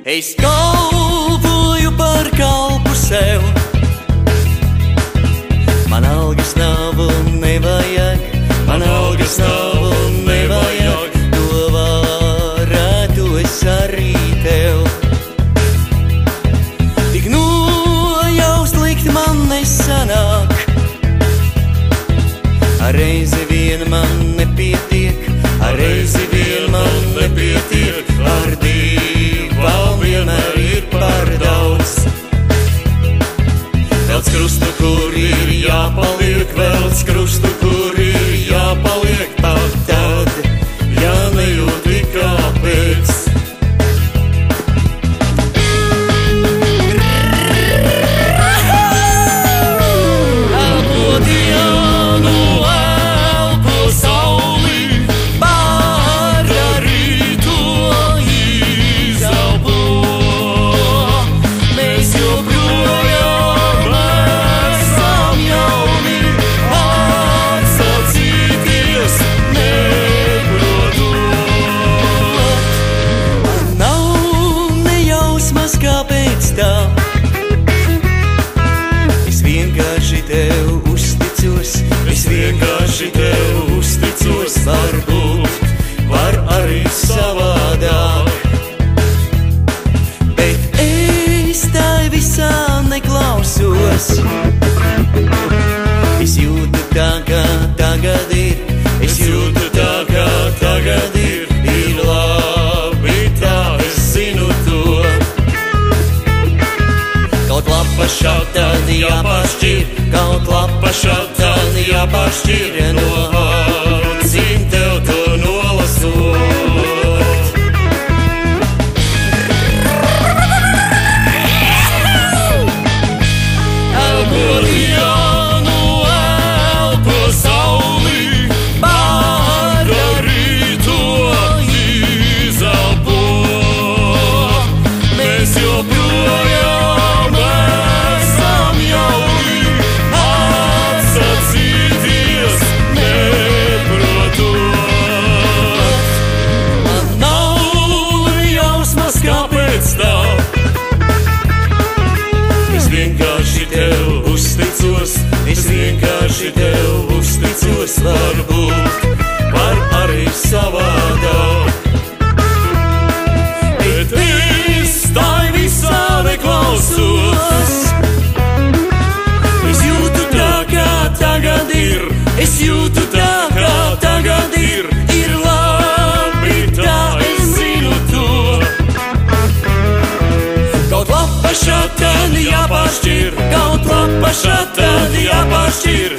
Es kalpoju par kalpu sev. Man algas nav un nevajag, man algas nav un nevajag, to varētu es arī tev. Tik nojaust likt man nesanāk, ar reizi vien man nepietiek, ar reizi vien man nepietiek, ar divām vienmēr ir par daudz. Velc krustu, kur ir jāpaliek, velc krustu, kur ir jāpaliek, pat tad, ja nejūti kāpēc. Kāpēc tā? Es vienkārši tev uzticos, es vienkārši tev uzticos, varbūt var arī savādāk. Bet es tai visā neklausos. Es jūtu tā, kā tagad ir, es jūtu tā, kā tagad ir labi tā, es zinu to. Kaut lapa šaut, tad jāpašķir, kaut lapa šaut, tad jāpašķir, no acīm tev to nolasot. Elpo dienu, elpo sauli, Margarīto izelpo. Mēs joprojām esam jauni, atsacīties neprotot. Man nav jausmas, kāpēc tā. Es vienkārši tev uzticos, es vienkārši tev uzticos, varbūt var arī savādāk. Bet es tai visā neklausos. Es jūtu tā, kā tagad ir, es jūtu tā, kā tagad ir labi tā, es zinu to. Kaut lapa šaut, tad jāpašķir, kaut lapa šaut, tad jāpašķir,